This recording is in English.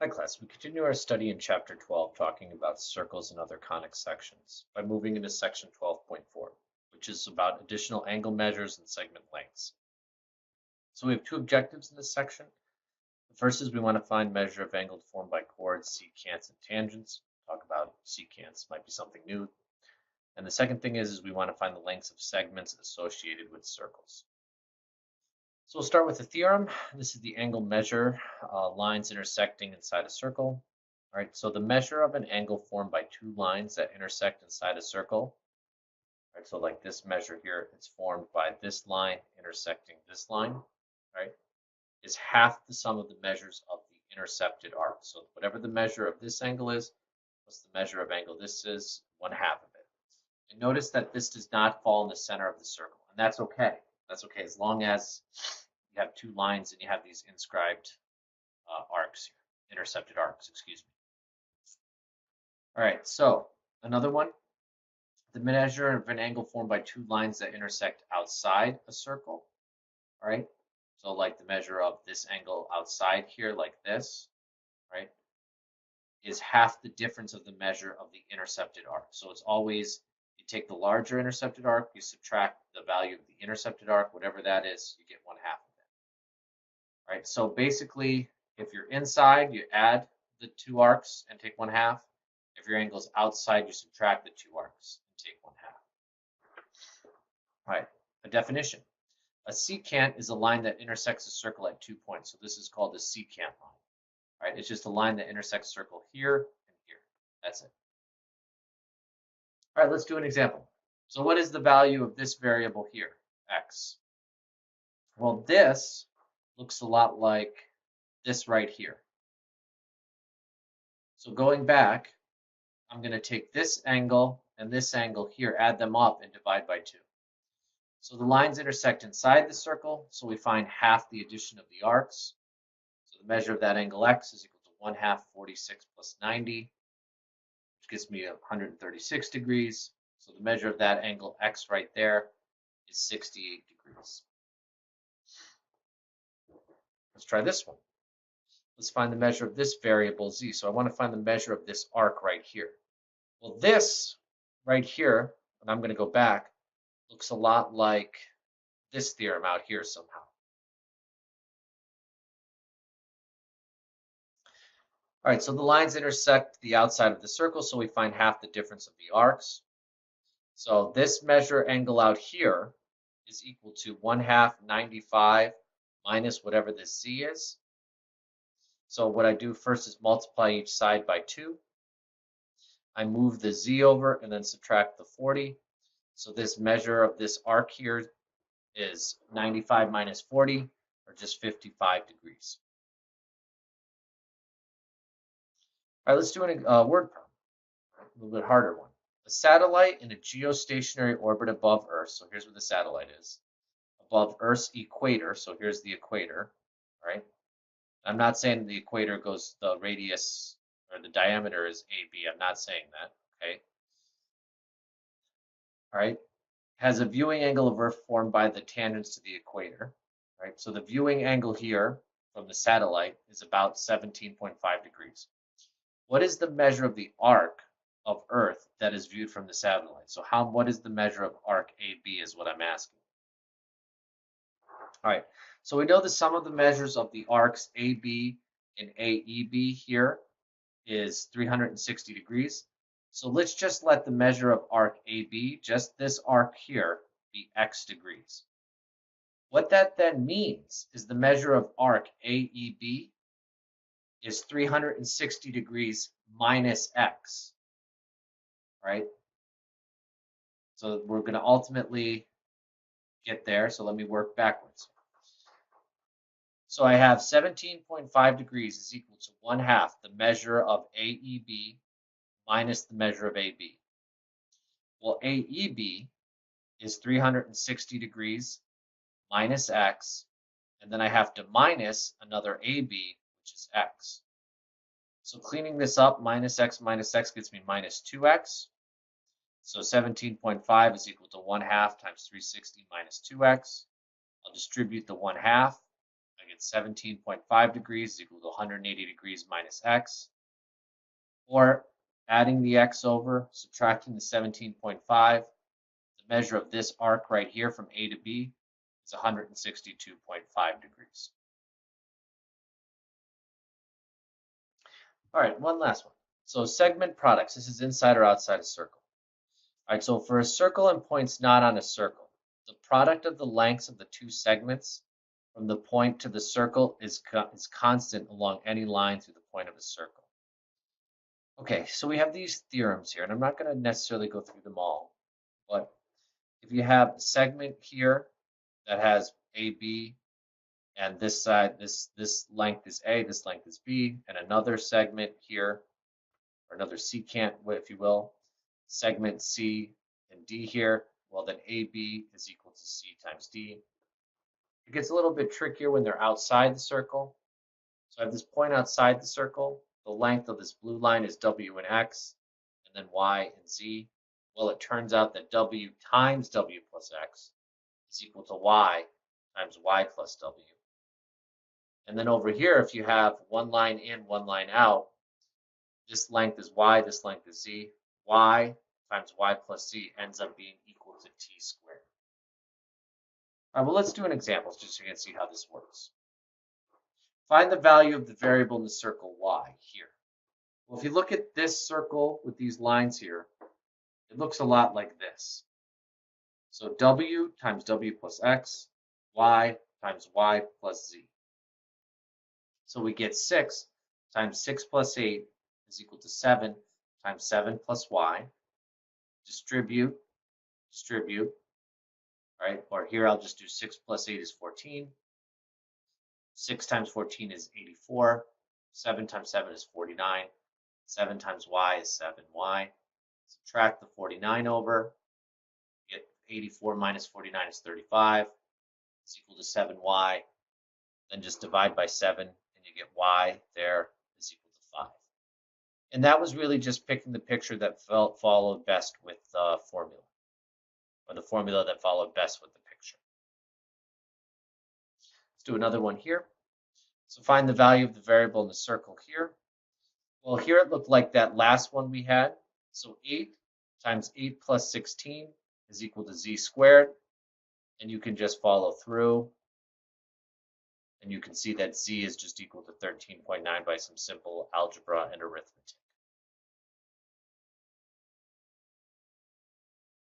Hi class, we continue our study in chapter 12 talking about circles and other conic sections by moving into section 12.4, which is about additional angle measures and segment lengths. So we have two objectives in this section. The first is we want to find measure of angle formed by chords, secants, and tangents. Talk about secants, might be something new. And the second thing is we want to find the lengths of segments associated with circles. So we'll start with the theorem. This is the angle measure, lines intersecting inside a circle. All right, so the measure of an angle formed by two lines that intersect inside a circle. All right, so like this measure here, it's formed by this line intersecting this line, right, is half the sum of the measures of the intercepted arc. So whatever the measure of this angle is, plus the measure of angle this is, 1/2 of it. And notice that this does not fall in the center of the circle, and that's okay. That's okay as long as you have two lines and you have these inscribed arcs here, intercepted arcs, excuse me. All right, so another one, the measure of an angle formed by two lines that intersect outside a circle. All right, so like the measure of this angle outside here, like this, right, is half the difference of the measure of the intercepted arc. So it's always, you take the larger intercepted arc, you subtract the value of the intercepted arc, whatever that is, you get 1/2 of it. All right, so basically, if you're inside, you add the two arcs and take 1/2. If your angle is outside, you subtract the two arcs and take 1/2. All right, a definition. A secant is a line that intersects a circle at 2 points. So this is called a secant line. All right, it's just a line that intersects a circle here and here. That's it. All right, let's do an example. So what is the value of this variable here, x? Well, this looks a lot like this right here. So going back, I'm going to take this angle and this angle here, add them up, and divide by 2. So the lines intersect inside the circle, so we find half the addition of the arcs. So the measure of that angle x is equal to 1/2 46 plus 90, which gives me 136 degrees. So the measure of that angle x right there is 68 degrees. Let's try this one. Let's find the measure of this variable z. So I want to find the measure of this arc right here. Well, this right here, and I'm going to go back, looks a lot like this theorem out here somehow. All right, so the lines intersect the outside of the circle, so we find half the difference of the arcs. So this measure angle out here is equal to 1/2 95 minus whatever this z is. So what I do first is multiply each side by 2. I move the z over and then subtract the 40. So this measure of this arc here is 95 minus 40, or just 55 degrees. All right, let's do a word problem, a little bit harder one. A satellite in a geostationary orbit above Earth, so here's where the satellite is, above Earth's equator, so here's the equator, right? I'm not saying the equator goes, the radius or the diameter is AB, I'm not saying that, okay? All right, has a viewing angle of Earth formed by the tangents to the equator, right? So the viewing angle here from the satellite is about 17.5 degrees. What is the measure of the arc of Earth that is viewed from the satellite? So what is the measure of arc AB is what I'm asking. All right, so we know the sum of the measures of the arcs AB and AEB here is 360 degrees. So let's just let the measure of arc AB, just this arc here, be x degrees. What that then means is the measure of arc AEB is 360 degrees minus x, right? So we're going to ultimately get there. So let me work backwards. So I have 17.5 degrees is equal to 1/2 the measure of AEB minus the measure of AB. Well, AEB is 360 degrees minus x, and then I have to minus another AB, which is x. So cleaning this up, minus x gets me minus 2x. So 17.5 is equal to 1/2 times 360 minus 2x. I'll distribute the 1/2. I get get 17.5 degrees is equal to 180 degrees minus x. Or adding the x over, subtracting the 17.5, the measure of this arc right here from A to B is 162.5 degrees. All right, one last one. So segment products, this is inside or outside a circle. All right, so for a circle and points not on a circle, the product of the lengths of the two segments from the point to the circle is constant along any line through the point of a circle. Okay, so we have these theorems here, and I'm not going to necessarily go through them all, but if you have a segment here that has AB, and this side, this length is A, this length is B, and another segment here, or another secant, if you will, segment C and D here, well then AB is equal to C times D. It gets a little bit trickier when they're outside the circle. So I have this point outside the circle. The length of this blue line is W and X, and then Y and Z. Well, it turns out that W times W plus X is equal to Y times Y plus W. And then over here, if you have one line in, one line out, this length is Y, this length is Z. Y times Y plus Z ends up being equal to T squared. All right, well, let's do an example just so you can see how this works. Find the value of the variable in the circle Y here. Well, if you look at this circle with these lines here, it looks a lot like this. So W times W plus X, Y times Y plus Z. So we get 6 times 6 plus 8 is equal to 7 times 7 plus Y. Distribute, distribute. All right, or here I'll just do 6 plus 8 is 14. 6 times 14 is 84. 7 times 7 is 49. 7 times Y is 7Y. Subtract the 49 over. Get 84 minus 49 is 35. It's equal to 7Y. Then just divide by 7, and you get Y there is equal to 5. And that was really just picking the picture that followed best with the formula, or the formula that followed best with the picture. Let's do another one here. So find the value of the variable in the circle here. Well, here it looked like that last one we had. So 8 times 8 plus 16 is equal to Z squared. And you can just follow through. And you can see that Z is just equal to 13.9 by some simple algebra and arithmetic.